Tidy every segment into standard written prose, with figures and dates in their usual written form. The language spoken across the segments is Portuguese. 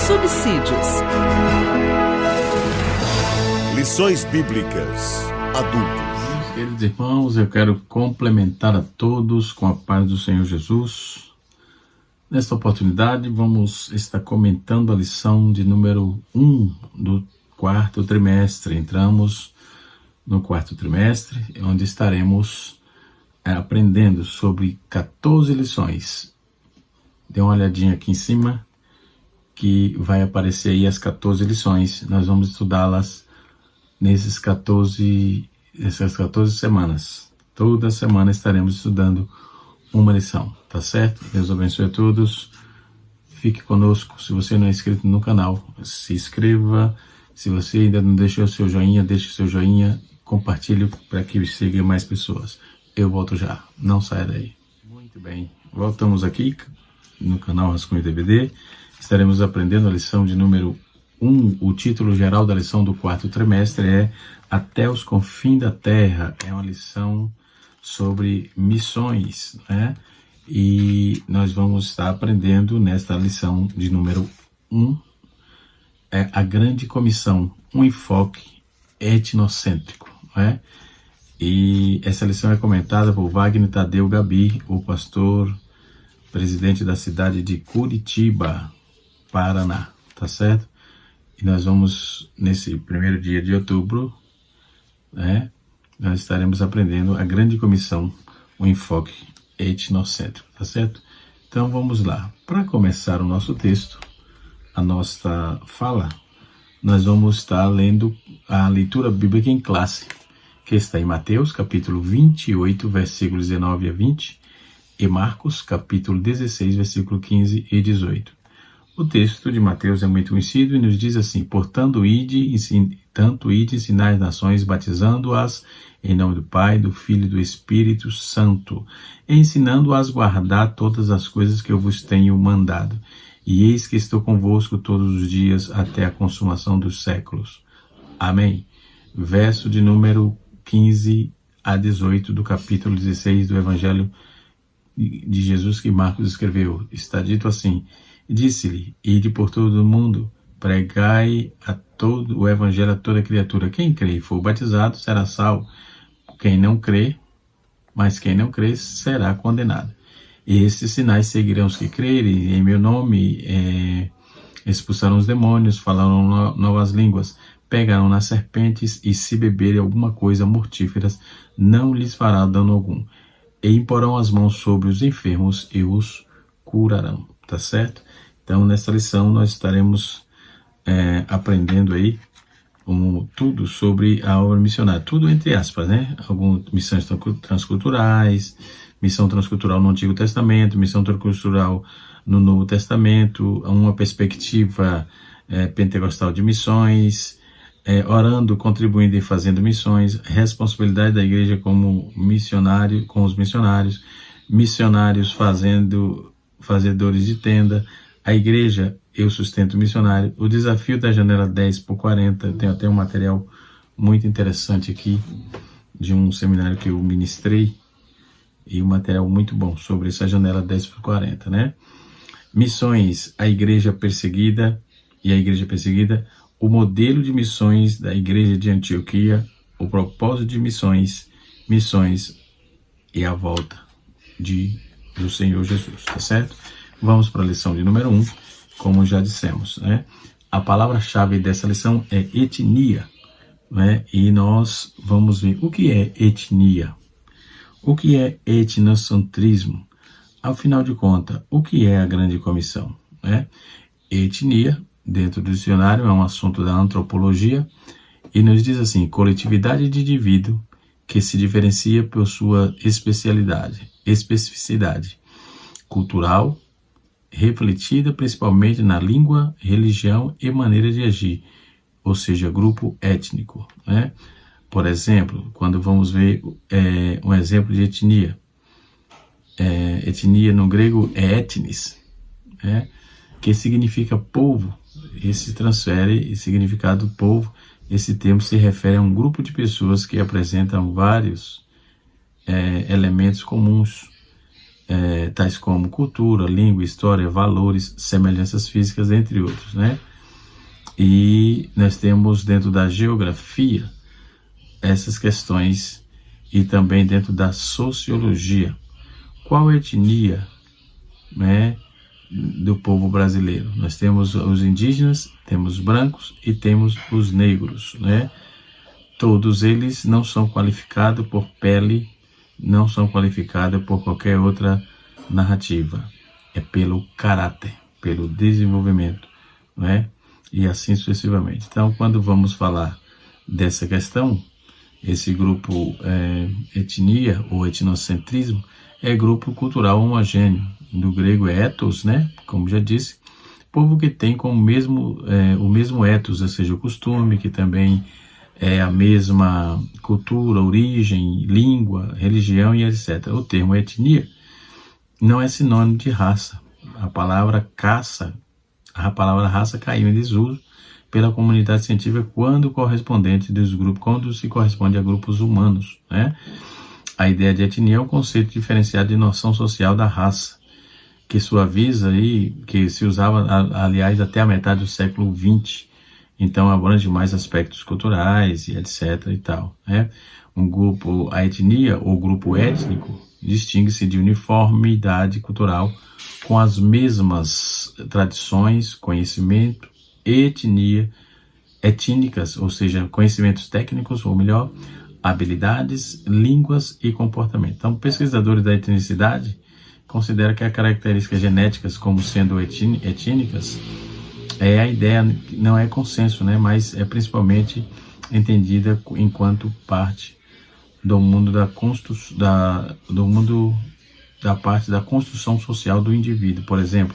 subsídios. Lições Bíblicas Adultos. Queridos irmãos, eu quero complementar a todos com a paz do Senhor Jesus. Nesta oportunidade, vamos estar comentando a lição de número 1 do quarto trimestre. Entramos no quarto trimestre, onde estaremos aprendendo sobre 14 lições. Dê uma olhadinha aqui em cima, que vai aparecer aí as 14 lições. Nós vamos estudá-las nessas 14 semanas. Toda semana estaremos estudando uma lição, tá certo? Deus abençoe a todos. Fique conosco. Se você não é inscrito no canal, se inscreva. Se você ainda não deixou o seu joinha, deixe o seu joinha. Compartilhe para que chegue mais pessoas. Eu volto já. Não saia daí. Muito bem. Voltamos aqui no canal Rascunho DVD. Estaremos aprendendo a lição de número 1. O título geral da lição do quarto trimestre é Até os Confins da Terra. É uma lição sobre missões, né? E nós vamos estar aprendendo nesta lição de número 1 a grande comissão, um enfoque etnocêntrico, né? E essa lição é comentada por Wagner Tadeu Gabi, o pastor presidente da cidade de Curitiba, Paraná, tá certo? E nós vamos, nesse primeiro dia de outubro, né, nós estaremos aprendendo a grande comissão, o enfoque etnocêntrico, tá certo? Então vamos lá. Para começar o nosso texto, a nossa fala, nós vamos estar lendo a leitura bíblica em classe, que está em Mateus, capítulo 28, versículos 19 a 20, e Marcos, capítulo 16, versículo 15 e 18. O texto de Mateus é muito conhecido e nos diz assim: Portanto, ide, ensinai as nações, batizando-as em nome do Pai, do Filho e do Espírito Santo, ensinando-as a guardar todas as coisas que eu vos tenho mandado. E eis que estou convosco todos os dias até a consumação dos séculos. Amém. Verso de número 15 a 18 do capítulo 16 do Evangelho de Jesus que Marcos escreveu. Está dito assim: Disse-lhe, ide por todo o mundo, pregai a todo o evangelho a toda criatura. Quem crê e for batizado será salvo. Quem não crê será condenado. E estes sinais seguirão os que crerem. Em meu nome expulsarão os demônios, falarão novas línguas, pegarão nas serpentes, e se beberem alguma coisa mortífera, não lhes fará dano algum. E imporão as mãos sobre os enfermos e os curarão. Tá certo? Então, nessa lição, nós estaremos aprendendo aí tudo sobre a obra missionária. Tudo entre aspas, né? Algumas missões transculturais, missão transcultural no Antigo Testamento, missão transcultural no Novo Testamento, uma perspectiva pentecostal de missões, orando, contribuindo e fazendo missões, responsabilidade da igreja como missionário, com os missionários fazedores de tenda, a igreja e o sustento missionário, o desafio da janela 10x40, tem até um material muito interessante aqui, de um seminário que eu ministrei, e um material muito bom sobre essa janela 10x40, né? Missões, a igreja perseguida e a igreja perseguida, o modelo de missões da igreja de Antioquia, o propósito de missões e a volta do Senhor Jesus, tá certo? Vamos para a lição de número 1, como já dissemos, né? A palavra-chave dessa lição é etnia, né? E nós vamos ver o que é etnia, o que é etnocentrismo, afinal de contas, o que é a grande comissão, né? Etnia, dentro do dicionário, é um assunto da antropologia e nos diz assim: coletividade de indivíduo que se diferencia por sua especificidade cultural, refletida principalmente na língua, religião e maneira de agir, ou seja, grupo étnico, né? Por exemplo, quando vamos ver um exemplo de etnia, etnia no grego é etnis, né? Que significa povo. Esse transfere o significado do povo. Esse termo se refere a um grupo de pessoas que apresentam vários elementos comuns tais como cultura, língua, história, valores, semelhanças físicas, entre outros, né? E nós temos dentro da geografia essas questões e também dentro da sociologia. Qual etnia, né, do povo brasileiro? Nós temos os indígenas, temos os brancos e temos os negros, né? Todos eles não são qualificados por pele, não são qualificados por qualquer outra narrativa. É pelo caráter, pelo desenvolvimento, né? E assim sucessivamente. Então, quando vamos falar dessa questão, esse grupo etnia ou etnocentrismo é grupo cultural homogêneo. Do grego é ethos, né? Como já disse, povo que tem como o mesmo ethos, ou seja, o costume, que também é a mesma cultura, origem, língua, religião e etc. O termo etnia não é sinônimo de raça. A palavra raça caiu em desuso pela comunidade científica quando se corresponde a grupos humanos, né? A ideia de etnia é um conceito diferenciado de noção social da raça, que suaviza e que se usava, aliás, até a metade do século XX. Então abrange mais aspectos culturais e etc. e tal, né? A etnia ou grupo étnico distingue-se de uniformidade cultural com as mesmas tradições, conhecimento, étnicas, ou seja, conhecimentos técnicos, ou melhor, habilidades, línguas e comportamento. Então, pesquisadores da etnicidade consideram que as características genéticas como sendo étnicas, a ideia não é consenso, né, mas é principalmente entendida enquanto parte do mundo da parte da construção social do indivíduo. Por exemplo,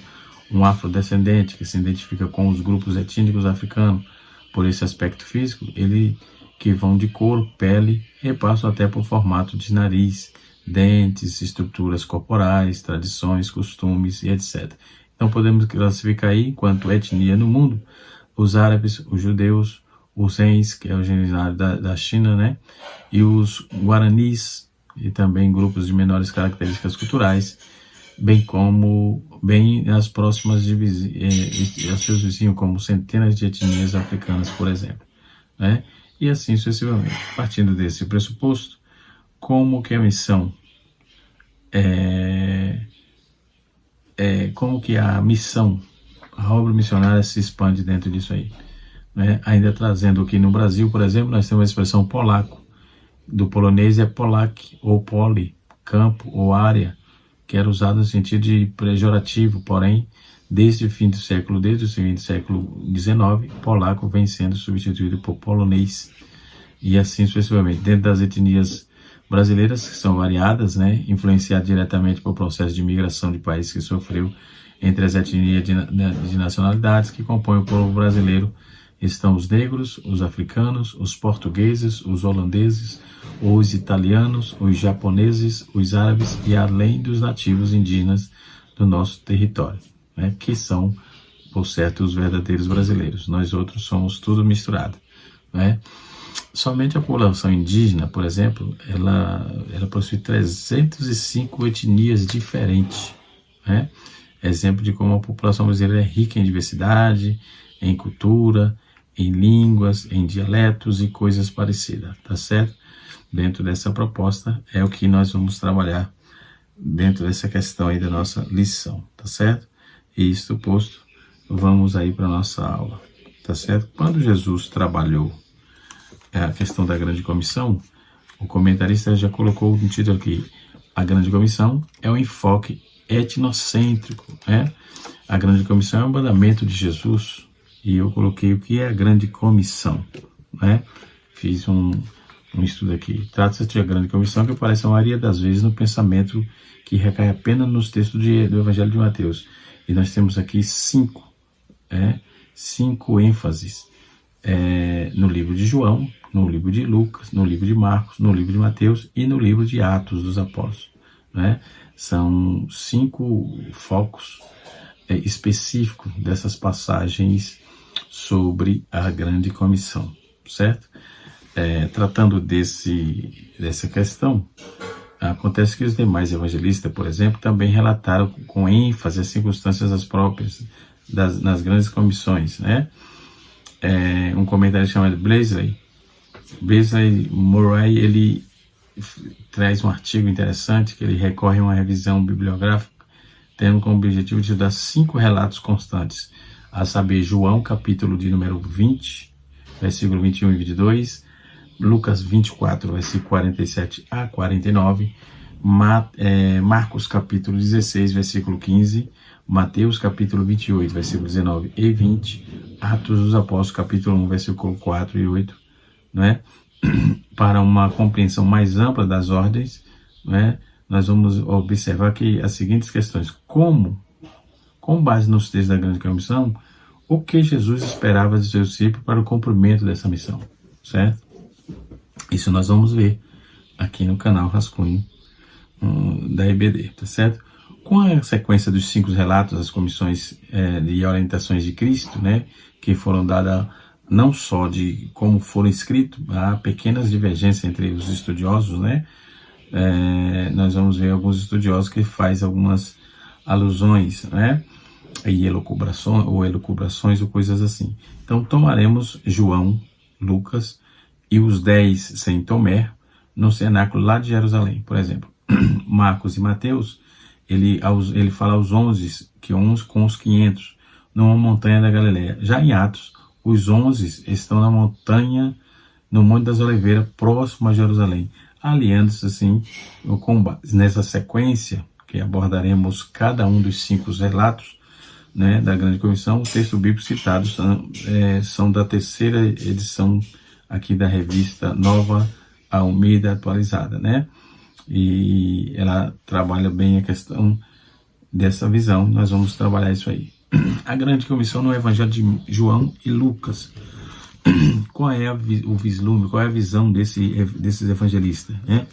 um afrodescendente que se identifica com os grupos étnicos africanos por esse aspecto físico, que vão de cor, pele e passam até por formato de nariz, dentes, estruturas corporais, tradições, costumes e etc. Então podemos classificar aí, enquanto etnia no mundo, os árabes, os judeus, os Rens, que é originário da China, né? E os guaranis, e também grupos de menores características culturais, bem as próximas aos seus vizinhos, como centenas de etnias africanas, por exemplo, né? E assim sucessivamente. Partindo desse pressuposto, como que a missão a obra missionária se expande dentro disso aí, né? Ainda trazendo aqui no Brasil, por exemplo, nós temos a expressão polaco, do polonês é polak, ou poli, campo, ou área, que era usado no sentido de pejorativo, porém, desde o fim do século XIX, polaco vem sendo substituído por polonês, e assim sucessivamente. Dentro das etnias brasileiras, que são variadas, né, influenciadas diretamente por processo de migração de países que sofreu entre as etnias de nacionalidades que compõem o povo brasileiro, estão os negros, os africanos, os portugueses, os holandeses, os italianos, os japoneses, os árabes e além dos nativos indígenas do nosso território, né, que são, por certo, os verdadeiros brasileiros. Nós outros somos tudo misturado, né? Somente a população indígena, por exemplo, ela possui 305 etnias diferentes, né? Exemplo de como a população brasileira é rica em diversidade, em cultura, em línguas, em dialetos e coisas parecidas, tá certo? Dentro dessa proposta é o que nós vamos trabalhar dentro dessa questão aí da nossa lição, tá certo? E isto posto, vamos aí para a nossa aula, tá certo? Quando Jesus trabalhou a questão da grande comissão, o comentarista já colocou no título aqui, a grande comissão é um enfoque etnocêntrico, né? A grande comissão é um mandamento de Jesus, e eu coloquei o que é a grande comissão, né? Fiz um estudo aqui. Trata-se de a grande comissão que aparece a maioria das vezes no pensamento que recai apenas nos textos do Evangelho de Mateus. E nós temos aqui cinco ênfases no livro de João, no livro de Lucas, no livro de Marcos, no livro de Mateus e no livro de Atos dos Apóstolos, né? São 5 focos específicos dessas passagens sobre a grande comissão, certo? Tratando dessa questão, Acontece que os demais evangelistas, por exemplo, também relataram com ênfase as circunstâncias as próprias nas grandes comissões, né? Um comentário chamado Blaisley Murray, ele traz um artigo interessante que ele recorre a uma revisão bibliográfica tendo como objetivo de dar 5 relatos constantes, a saber, João, capítulo de número 20, versículo 21 e 22, Lucas 24, versículo 47 a 49, Marcos, capítulo 16, versículo 15, Mateus, capítulo 28, versículo 19 e 20, Atos dos Apóstolos, capítulo 1, versículo 4 e 8, né? Para uma compreensão mais ampla das ordens, né? Nós vamos observar que as seguintes questões: com base nos textos da Grande Comissão, o que Jesus esperava de seus discípulos para o cumprimento dessa missão, certo? Isso nós vamos ver aqui no canal Rascunho da EBD, tá certo? Com a sequência dos 5 relatos das comissões e orientações de Cristo, né, que foram dadas não só de como foram escritos, há pequenas divergências entre os estudiosos, né? Nós vamos ver alguns estudiosos que fazem algumas alusões, né? E elucubrações ou coisas assim. Então tomaremos João, Lucas e os 10 sem Tomé no cenáculo lá de Jerusalém, por exemplo. Marcos e Mateus, ele fala aos 11 com os 500 numa montanha da Galileia. Já em Atos, os 11 estão na montanha, no Monte das Oliveiras, próximo a Jerusalém, aliando-se assim nessa sequência que abordaremos cada um dos 5 relatos, né, da Grande Comissão. Os textos bíblicos citados são da 3ª edição aqui da revista Nova Almeida Atualizada, né? E ela trabalha bem a questão dessa visão. Nós vamos trabalhar isso aí. A Grande Comissão no Evangelho de João e Lucas. Qual é o vislumbre, qual é a visão desses evangelistas, né?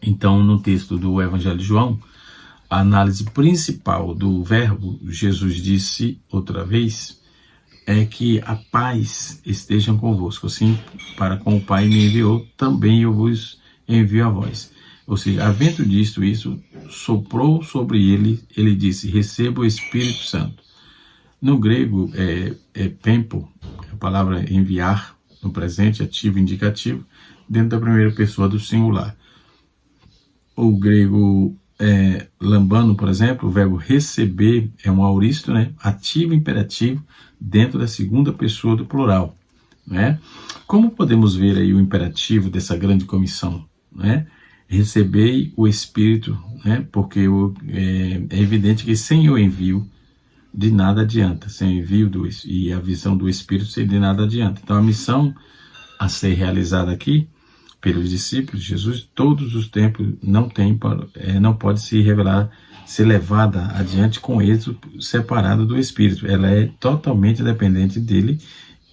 Então, no texto do Evangelho de João, a análise principal do verbo Jesus disse outra vez é que a paz esteja convosco, assim para com o Pai me enviou, também eu vos envio a vós. Ou seja, havendo dito isso, soprou sobre ele disse, receba o Espírito Santo. No grego pempo, a palavra enviar, no presente, ativo e indicativo, dentro da primeira pessoa do singular. O grego lambano, por exemplo, o verbo receber é um auristo, né? Ativo e imperativo, dentro da segunda pessoa do plural, né? Como podemos ver aí o imperativo dessa grande comissão, né? Recebei o Espírito, né? Porque é evidente que sem o envio de nada adianta, sem o envio e a visão do Espírito de nada adianta. Então a missão a ser realizada aqui pelos discípulos de Jesus, todos os tempos não pode se revelar, ser levada adiante com êxito separado do Espírito. Ela é totalmente dependente dele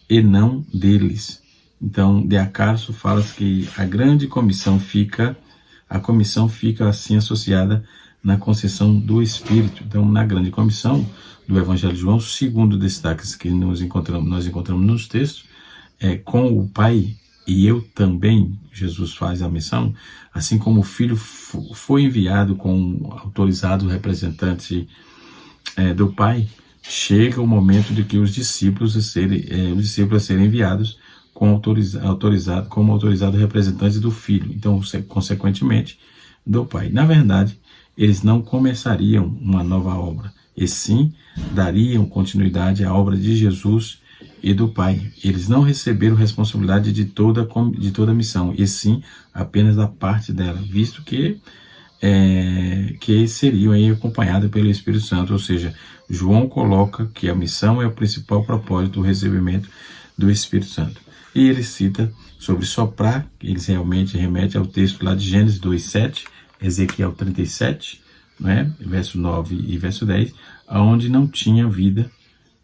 e não deles. Então, De Acarso fala que a grande comissão fica assim associada na concessão do Espírito. Então, na grande comissão do Evangelho de João, o segundo destaque que nós encontramos nos textos com o Pai e eu também, Jesus faz a missão, assim como o Filho foi enviado com autorizado representante do Pai, chega o momento de que os discípulos a serem enviados como autorizado representante do Filho, então, consequentemente, do Pai. Na verdade, eles não começariam uma nova obra, e sim dariam continuidade à obra de Jesus e do Pai. Eles não receberam responsabilidade de toda a missão, e sim apenas da parte dela, visto que seriam aí acompanhados pelo Espírito Santo. Ou seja, João coloca que a missão é o principal propósito do recebimento do Espírito Santo. E ele cita sobre soprar, que eles realmente remetem ao texto lá de Gênesis 2:7, Ezequiel 37, né, verso 9 e verso 10, onde não tinha vida,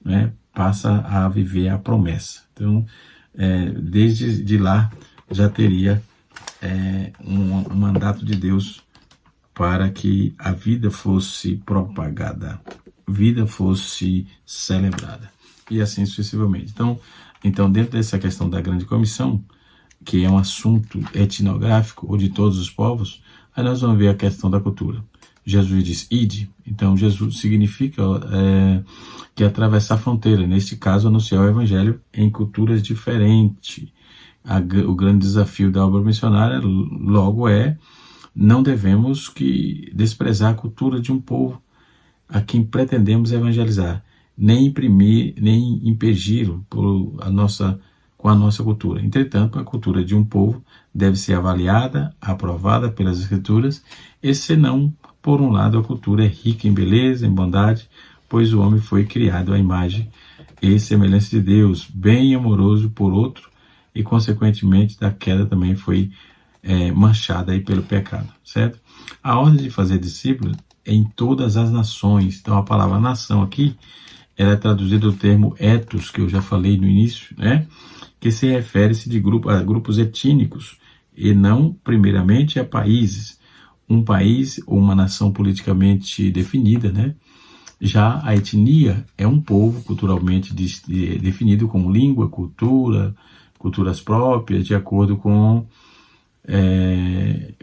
né, passa a viver a promessa. Então, desde lá já teria um mandato de Deus para que a vida fosse propagada, vida fosse celebrada, e assim sucessivamente. Então dentro dessa questão da grande comissão, que é um assunto etnográfico ou de todos os povos, aí nós vamos ver a questão da cultura. Jesus diz, ide. Então, Jesus significa que atravessar a fronteira. Neste caso, anunciar o evangelho em culturas diferentes. O grande desafio da obra missionária, logo, não devemos desprezar a cultura de um povo a quem pretendemos evangelizar, nem imprimir, nem impedi-lo com a nossa cultura. Entretanto, a cultura de um povo deve ser avaliada, aprovada pelas Escrituras, e senão, por um lado, a cultura é rica em beleza, em bondade, pois o homem foi criado à imagem e semelhança de Deus, bem amoroso por outro, e consequentemente da queda também foi manchada aí pelo pecado, certo? A ordem de fazer discípulos em todas as nações. Então a palavra nação aqui, ela é traduzida do termo ethos, que eu já falei no início, né? Que se refere-se a grupos étnicos e não primeiramente a países. Um país ou uma nação politicamente definida, né? Já a etnia é um povo culturalmente definido como língua, culturas próprias, de acordo com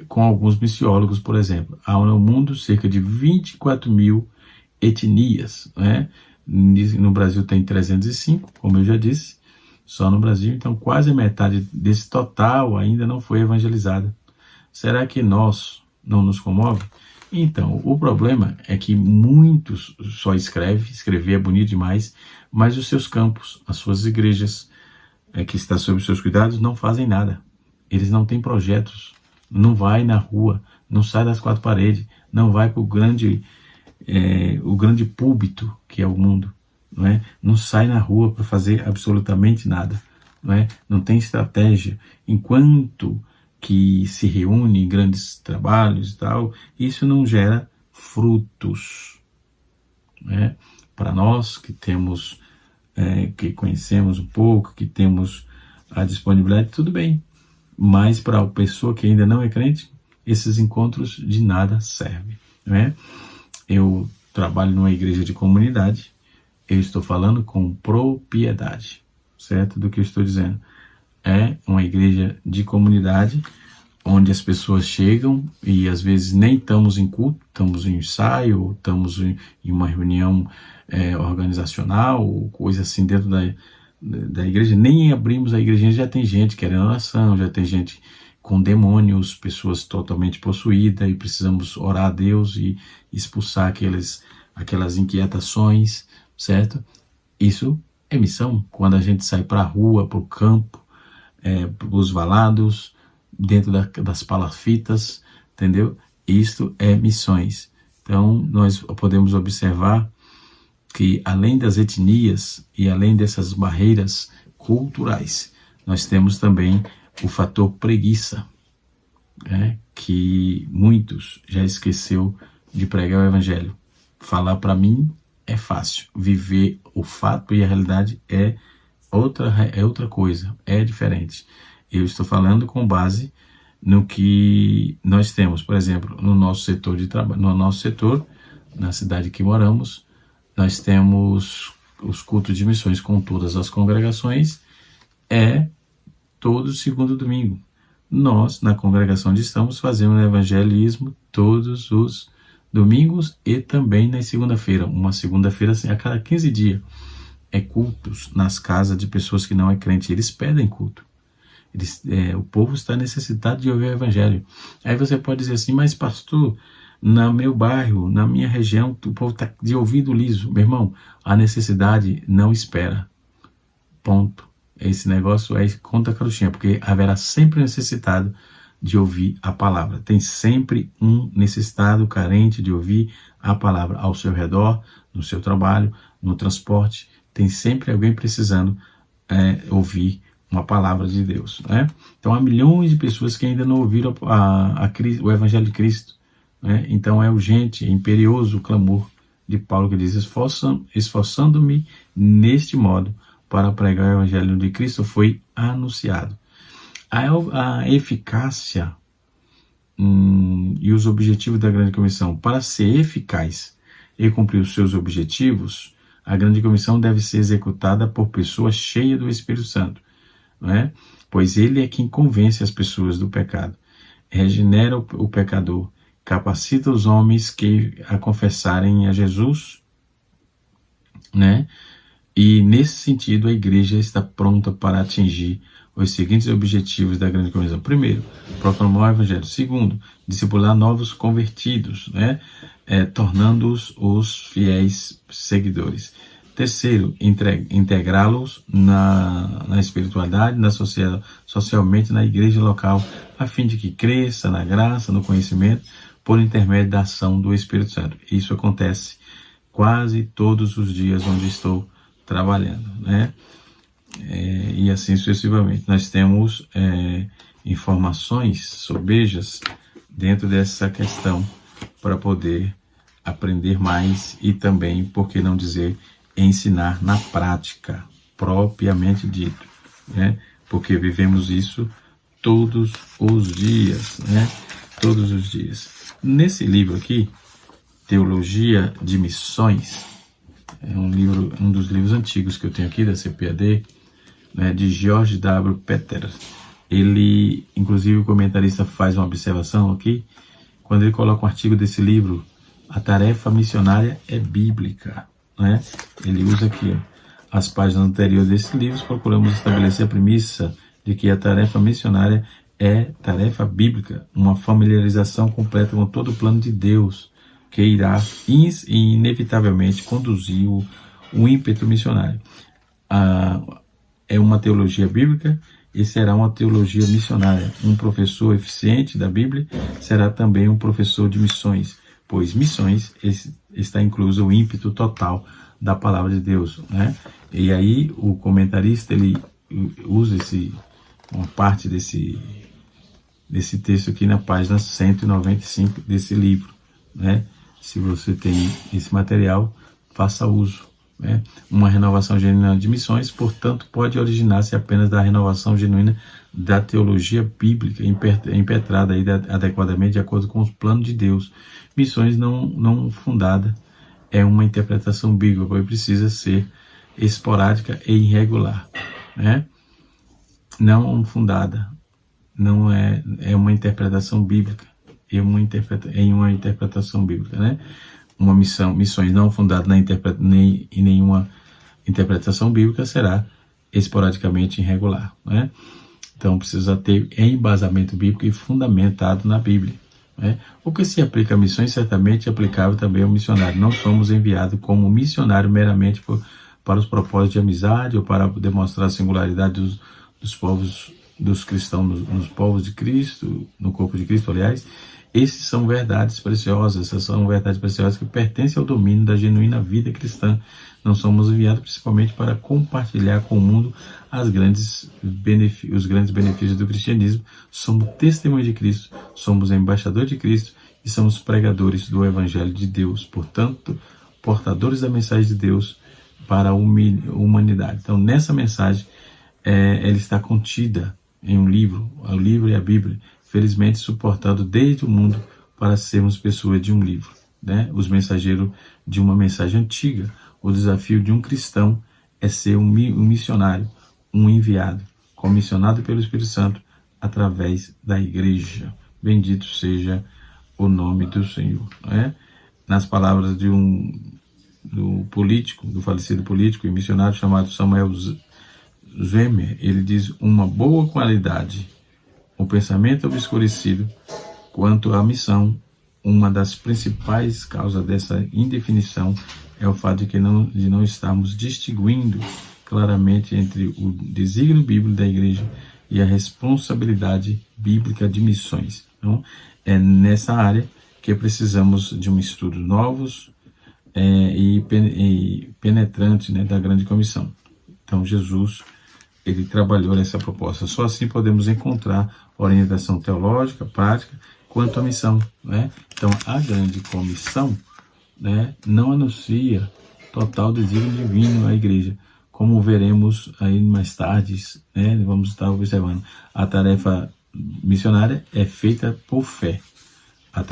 alguns missiólogos, por exemplo. Há no mundo cerca de 24 mil etnias, né? No Brasil tem 305, como eu já disse, só no Brasil. Então quase a metade desse total ainda não foi evangelizada. Será que nós não nos comove? Então, o problema é que muitos só escrever é bonito demais, mas os seus campos, as suas igrejas, que está sob seus cuidados, não fazem nada. Eles não têm projetos, não vai na rua, não sai das quatro paredes, não vai para o grande púlpito que é o mundo, não é? Não sai na rua para fazer absolutamente nada, não é? Não tem estratégia. Enquanto que se reúne em grandes trabalhos e tal, isso não gera frutos, né? Para nós que temos, que conhecemos um pouco, que temos a disponibilidade, tudo bem. Mas para a pessoa que ainda não é crente, esses encontros de nada servem, não é? Eu trabalho numa igreja de comunidade, eu estou falando com propriedade, certo? Do que eu estou dizendo. É uma igreja de comunidade, onde as pessoas chegam e às vezes nem estamos em culto, estamos em ensaio, ou estamos em uma reunião organizacional, ou coisa assim dentro da igreja, nem abrimos a igreja, já tem gente querendo oração, já tem gente com demônios, pessoas totalmente possuídas, e precisamos orar a Deus e expulsar aquelas inquietações, certo? Isso é missão. Quando a gente sai para a rua, para o campo, para os valados, dentro das palafitas, entendeu? Isto é missões. Então, nós podemos observar que, além das etnias e além dessas barreiras culturais, nós temos também o fator preguiça, que muitos já esqueceu de pregar o evangelho. Falar para mim é fácil, viver o fato e a realidade é outra coisa, é diferente. Eu estou falando com base no que nós temos, por exemplo, no nosso setor de trabalho, na cidade que moramos, nós temos os cultos de missões com todas as congregações, todo segundo domingo. Nós, na congregação onde estamos, fazemos evangelismo todos os domingos e também na segunda-feira. Uma segunda-feira assim, a cada 15 dias. Cultos nas casas de pessoas que não é crente. Eles pedem culto. O povo está necessitado de ouvir o evangelho. Aí você pode dizer assim, mas pastor, no meu bairro, na minha região, o povo está de ouvido liso. Meu irmão, a necessidade não espera. Ponto. Esse negócio é conta carochinha, porque haverá sempre necessitado de ouvir a palavra. Tem sempre um necessitado, carente de ouvir a palavra ao seu redor, no seu trabalho, no transporte. Tem sempre alguém precisando ouvir uma palavra de Deus, né? Então há milhões de pessoas que ainda não ouviram o Evangelho de Cristo, né? Então é urgente, é imperioso o clamor de Paulo, que diz, esforçando-me neste modo para pregar o Evangelho de Cristo foi anunciado. A eficácia e os objetivos da Grande Comissão. Para ser eficaz e cumprir os seus objetivos, a Grande Comissão deve ser executada por pessoas cheias do Espírito Santo. não é? Pois ele é quem convence as pessoas do pecado, regenera o pecador, capacita os homens que a confessarem a Jesus, né? E nesse sentido a igreja está pronta para atingir os seguintes objetivos da grande comissão. Primeiro, proclamar o evangelho. Segundo, discipular novos convertidos, né? Tornando-os os fiéis seguidores. Terceiro, integrá-los na espiritualidade, socialmente na igreja local, a fim de que cresça na graça, no conhecimento, por intermédio da ação do Espírito Santo. Isso acontece quase todos os dias onde estou trabalhando, né? E assim sucessivamente. Nós temos informações sobejas dentro dessa questão para poder aprender mais e também, por que não dizer, ensinar na prática, propriamente dito, né? Porque vivemos isso todos os dias, né? Todos os dias. Nesse livro aqui, Teologia de Missões, é um dos livros antigos que eu tenho aqui da CPAD, né, de George W. Peter. Ele, inclusive, o comentarista faz uma observação aqui, quando ele coloca um artigo desse livro, a tarefa missionária é bíblica, né? Ele usa aqui, as páginas anteriores desse livro, procuramos estabelecer a premissa de que a tarefa missionária é tarefa bíblica, uma familiarização completa com todo o plano de Deus, que irá inevitavelmente conduzir o ímpeto missionário. É uma teologia bíblica e será uma teologia missionária. Um professor eficiente da Bíblia será também um professor de missões, pois missões está incluso o ímpeto total da palavra de Deus, né? E aí o comentarista ele usa uma parte desse texto aqui na página 195 desse livro, né? Se você tem esse material, faça uso, né? Uma renovação genuína de missões, portanto, pode originar-se apenas da renovação genuína da teologia bíblica, impetrada aí adequadamente de acordo com os planos de Deus. Missões não fundada é uma interpretação bíblica, pois precisa ser esporádica e irregular, né? Não fundada, não é uma interpretação bíblica, em uma interpretação bíblica, né? Missões não fundadas em nenhuma interpretação bíblica será esporadicamente irregular, né? Então precisa ter embasamento bíblico e fundamentado na Bíblia, né? O que se aplica a missões certamente é aplicável também ao missionário. Não somos enviados como missionário meramente para os propósitos de amizade ou para demonstrar a singularidade dos povos, dos cristãos, nos povos de Cristo, no corpo de Cristo, aliás. Essas são verdades preciosas que pertencem ao domínio da genuína vida cristã. Não somos enviados principalmente para compartilhar com o mundo os grandes benefícios do cristianismo. Somos testemunhas de Cristo, somos embaixadores de Cristo e somos pregadores do Evangelho de Deus. Portanto, portadores da mensagem de Deus para a humanidade. Então, nessa mensagem, ela está contida em um livro, o livro é a Bíblia, felizmente suportado desde o mundo para sermos pessoas de um livro, né? Os mensageiros de uma mensagem antiga. O desafio de um cristão é ser um missionário, um enviado, comissionado pelo Espírito Santo através da igreja. Bendito seja o nome do Senhor, né? Nas palavras do falecido político e missionário chamado Samuel Zwemer, ele diz: uma boa qualidade, o pensamento obscurecido quanto à missão. Uma das principais causas dessa indefinição é o fato de não estarmos distinguindo claramente entre o desígnio bíblico da igreja e a responsabilidade bíblica de missões. Então, é nessa área que precisamos de um estudo novos e penetrante, né, da grande comissão. Então, Jesus, ele trabalhou nessa proposta. Só assim podemos encontrar orientação teológica, prática, quanto à missão, né? Então, a grande comissão, né, não anuncia total desígnio divino à igreja, como veremos aí mais tarde, né? Vamos estar observando. A tarefa missionária é feita por fé. A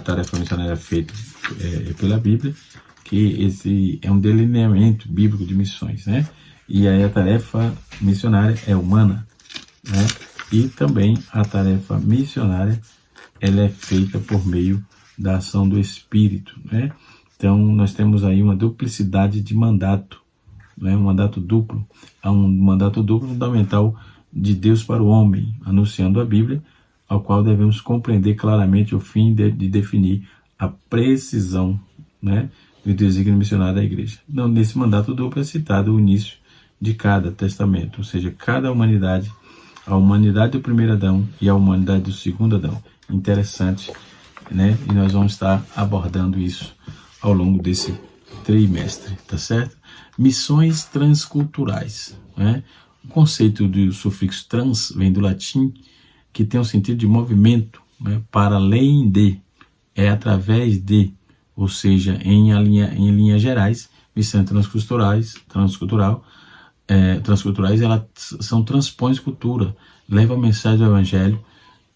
tarefa missionária é feita pela Bíblia, que esse é um delineamento bíblico de missões, né? E aí a tarefa missionária é humana, né? E também a tarefa missionária, ela é feita por meio da ação do Espírito, né? Então, nós temos aí uma duplicidade de mandato, né? Um mandato duplo. Há um mandato duplo fundamental de Deus para o homem, anunciando a Bíblia, ao qual devemos compreender claramente o fim de definir a precisão, né, do desígnio missionário da igreja. Então, nesse mandato duplo é citado o início de cada testamento, ou seja, cada humanidade, a humanidade do primeiro Adão e a humanidade do segundo Adão. Interessante, né? E nós vamos estar abordando isso ao longo desse trimestre, tá certo? Missões transculturais, né? O conceito do sufixo trans vem do latim, que tem o sentido de movimento, né? Para além de, é através de, ou seja, em linhas gerais, missões transculturais, elas são transpões cultura, levam a mensagem do Evangelho.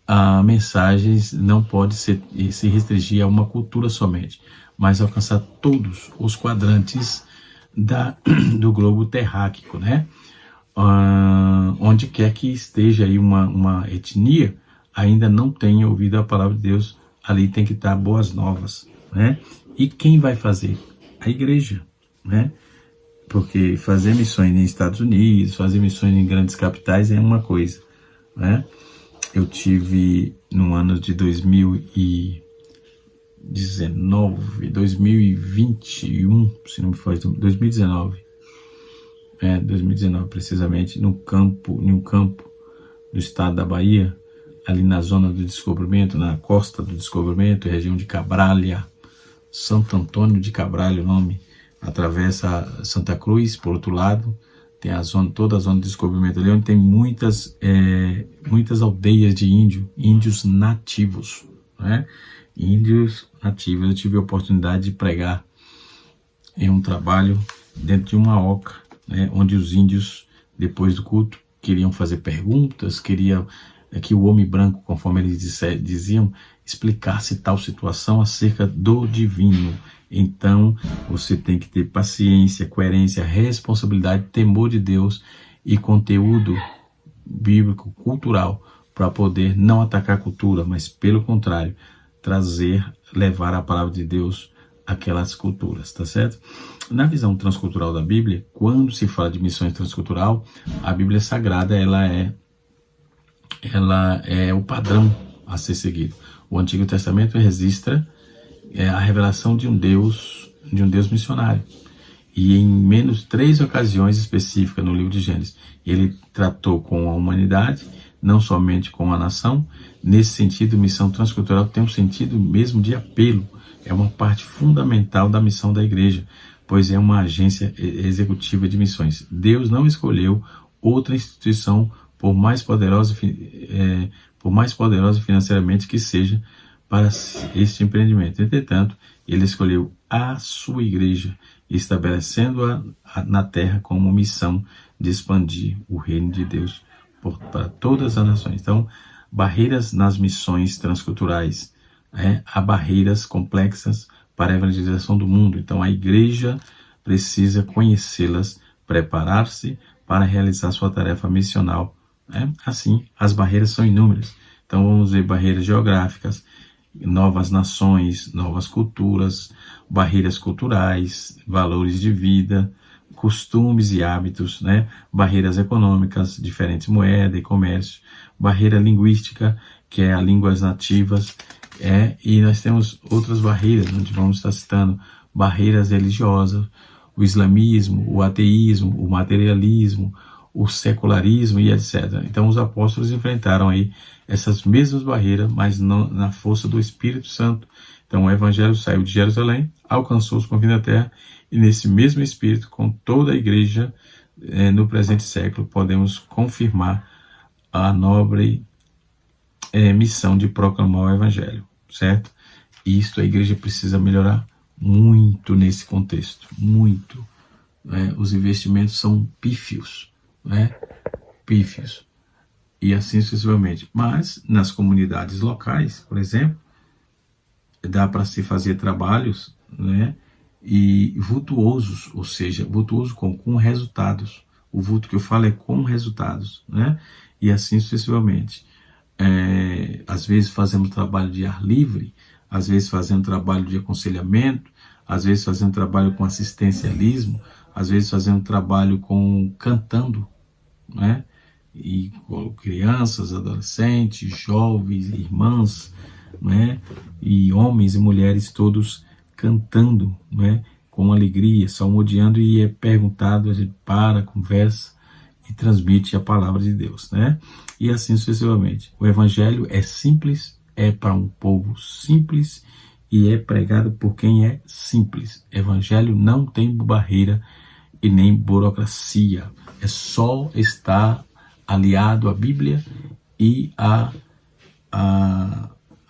A mensagem não pode se restringir a uma cultura somente, mas alcançar todos os quadrantes do globo terráqueo, né? Onde quer que esteja aí uma etnia, ainda não tenha ouvido a palavra de Deus, ali tem que estar boas novas, né? E quem vai fazer? A igreja, né? Porque fazer missões nos Estados Unidos, fazer missões em grandes capitais é uma coisa, né? Eu tive no ano de 2021, se não me faz, 2019 precisamente, em um campo do estado da Bahia, ali na zona do Descobrimento, na costa do Descobrimento, região de Cabralha, Santo Antônio de Cabralha, o nome, atravessa Santa Cruz, por outro lado, tem toda a zona de Descobrimento ali, onde tem muitas aldeias de índios nativos, né? Índios nativos. Eu tive a oportunidade de pregar em um trabalho dentro de uma oca, né? Onde os índios, depois do culto, queriam fazer perguntas, queriam que o homem branco, conforme eles diziam, explicasse tal situação acerca do divino. Então, você tem que ter paciência, coerência, responsabilidade, temor de Deus e conteúdo bíblico, cultural, para poder não atacar a cultura, mas, pelo contrário, levar a palavra de Deus àquelas culturas, tá certo? Na visão transcultural da Bíblia, quando se fala de missões transcultural, a Bíblia Sagrada, ela é o padrão a ser seguido. O Antigo Testamento registra a revelação de um Deus missionário. E em menos 3 ocasiões específicas no livro de Gênesis, ele tratou com a humanidade, não somente com a nação. Nesse sentido, missão transcultural tem um sentido mesmo de apelo. É uma parte fundamental da missão da igreja, pois é uma agência executiva de missões. Deus não escolheu outra instituição por mais poderosa financeiramente que seja para este empreendimento. Entretanto, ele escolheu a sua igreja, estabelecendo-a na terra como missão de expandir o reino de Deus para todas as nações. Então, barreiras nas missões transculturais, há barreiras complexas para a evangelização do mundo. Então, a igreja precisa conhecê-las, preparar-se para realizar sua tarefa missional. Assim, as barreiras são inúmeras. Então, vamos ver barreiras geográficas, novas nações, novas culturas, barreiras culturais, valores de vida, costumes e hábitos, né? Barreiras econômicas, diferentes moedas e comércio, barreira linguística, que é as línguas nativas, e nós temos outras barreiras, onde vamos estar citando barreiras religiosas, o islamismo, o ateísmo, o materialismo, o secularismo e etc. Então os apóstolos enfrentaram aí essas mesmas barreiras, mas não, na força do Espírito Santo. Então o evangelho saiu de Jerusalém, alcançou os confins da terra, e nesse mesmo Espírito, com toda a igreja no presente século, podemos confirmar a nobre missão de proclamar o evangelho, certo? E isto a igreja precisa melhorar muito nesse contexto, muito. Os investimentos são pífios, pífios, e assim sucessivamente. Mas nas comunidades locais, por exemplo, dá para se fazer trabalhos, e vultuosos, ou seja, vultuoso com resultados. O vulto que eu falo é com resultados, e assim sucessivamente. Às vezes fazemos trabalho de ar livre, às vezes fazemos trabalho de aconselhamento, às vezes fazemos trabalho com assistencialismo, às vezes fazemos trabalho com cantando, né? E com crianças, adolescentes, jovens, irmãs, né? E homens e mulheres todos cantando, né? Com alegria, salmodiando, e é perguntado, a gente para, conversa e transmite a palavra de Deus, né? E assim sucessivamente. O evangelho é simples, é para um povo simples e é pregado por quem é simples. Evangelho não tem barreira e nem burocracia. É só estar aliado à Bíblia e a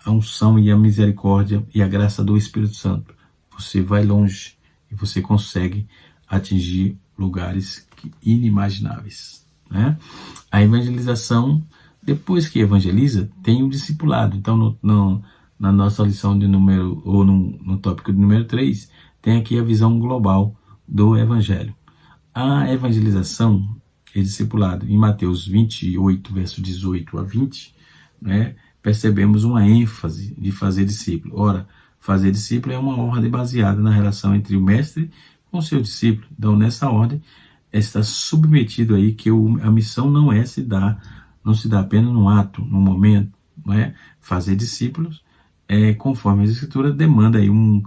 unção e a misericórdia e a graça do Espírito Santo. Você vai longe e você consegue atingir lugares inimagináveis, né? A evangelização, depois que evangeliza, tem um discipulado. Então, na nossa lição de número, ou no tópico de número 3, tem aqui a visão global do evangelho. A evangelização e discipulado, em Mateus 28, verso 18 a 20, né, percebemos uma ênfase de fazer discípulo. Ora, fazer discípulo é uma ordem baseada na relação entre o mestre com o seu discípulo. Então, nessa ordem, está submetido aí que a missão não se dá apenas num ato, num momento, não é? Fazer discípulos, conforme a Escritura, demanda aí um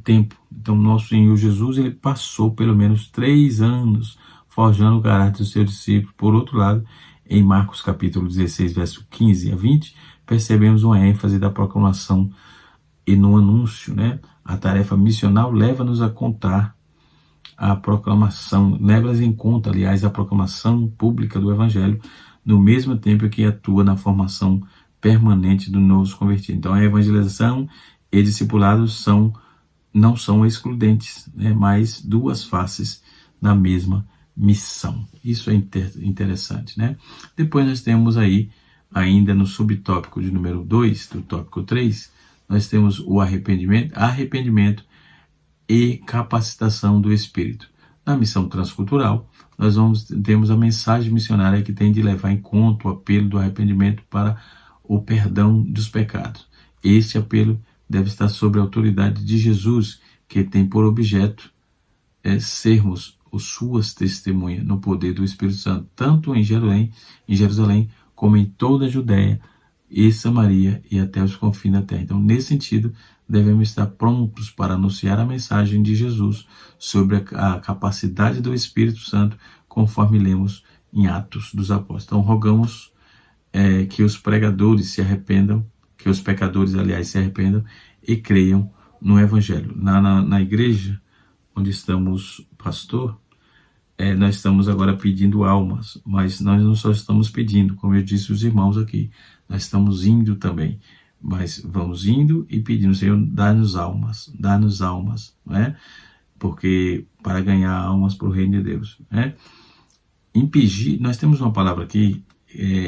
tempo. Então, nosso Senhor Jesus, ele passou pelo menos 3 anos forjando o caráter do seu discípulo. Por outro lado, em Marcos capítulo 16, verso 15 a 20, percebemos uma ênfase da proclamação e no anúncio, né? A tarefa missional leva-nos a contar a proclamação, leva-nos em conta, aliás, a proclamação pública do Evangelho, no mesmo tempo que atua na formação permanente do novos convertidos. Então, a evangelização e discipulado não são excludentes, né? Mas duas faces da mesma missão. Isso é interessante, né? Depois nós temos aí, ainda no subtópico de número 2, do tópico 3, nós temos o arrependimento e capacitação do Espírito. Na missão transcultural, nós temos a mensagem missionária que tem de levar em conta o apelo do arrependimento para o perdão dos pecados. Este apelo deve estar sob a autoridade de Jesus, que tem por objeto sermos suas testemunhas no poder do Espírito Santo, tanto em Jerusalém como em toda a Judéia e Samaria e até os confins da terra. Então, nesse sentido, devemos estar prontos para anunciar a mensagem de Jesus sobre a capacidade do Espírito Santo, conforme lemos em Atos dos Apóstolos. Então, rogamos que os pregadores se arrependam, que os pecadores, aliás, se arrependam e creiam no Evangelho. Na igreja onde estamos, pastor, nós estamos agora pedindo almas, mas nós não só estamos pedindo, como eu disse os irmãos aqui, nós estamos indo também, mas vamos indo e pedindo, Senhor, dá-nos almas, não é? Porque para ganhar almas para o reino de Deus, né? Impingir, nós temos uma palavra aqui,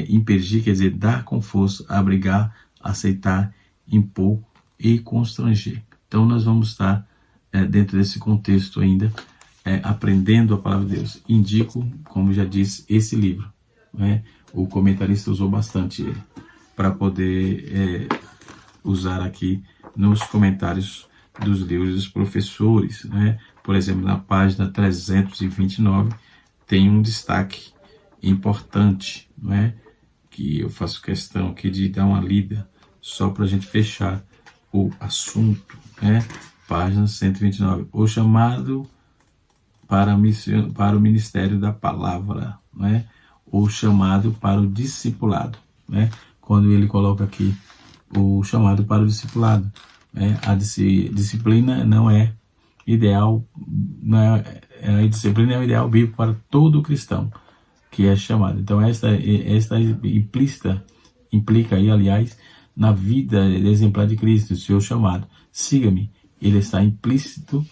impingir quer dizer dar com força, abrigar, aceitar, impor e constranger. Então nós vamos estar dentro desse contexto ainda, aprendendo a palavra de Deus. Indico, como já disse, esse livro, né? O comentarista usou bastante ele para poder usar aqui nos comentários dos livros dos professores, né? Por exemplo, na página 329 tem um destaque importante, né? Que eu faço questão aqui de dar uma lida só para a gente fechar o assunto, né? Página 129, o chamado para o ministério da palavra, né? O chamado para o discipulado, né? Quando ele coloca aqui o chamado para o discipulado, né? A disciplina não é ideal, a disciplina é o ideal bíblico para todo cristão que é chamado. Então esta implica aí, aliás, na vida exemplar de Cristo, o seu chamado. Siga-me, ele está implícito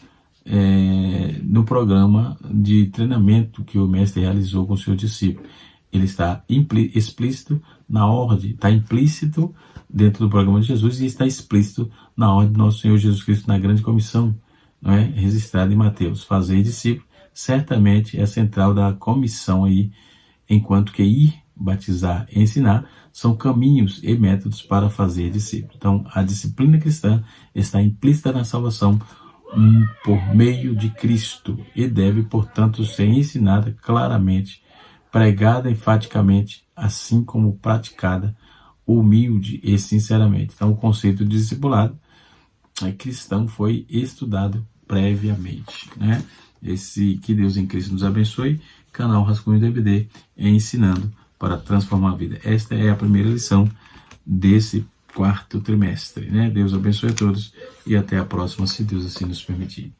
no programa de treinamento que o mestre realizou com o seu discípulo. Ele está explícito na ordem, está implícito dentro do programa de Jesus e está explícito na ordem do nosso Senhor Jesus Cristo na grande comissão, não é? Registrada em Mateus. Fazer discípulo certamente é central da comissão aí, enquanto que ir batizar e ensinar são caminhos e métodos para fazer discípulo. Então, a disciplina cristã está implícita na salvação por meio de Cristo e deve, portanto, ser ensinada claramente, pregada enfaticamente, assim como praticada humilde e sinceramente. Então, o conceito de discipulado cristão foi estudado previamente, né? Que Deus em Cristo nos abençoe. Canal Rascunho DVD ensinando para transformar a vida. Esta é a primeira lição desse quarto trimestre, né? Deus abençoe a todos e até a próxima, se Deus assim nos permitir.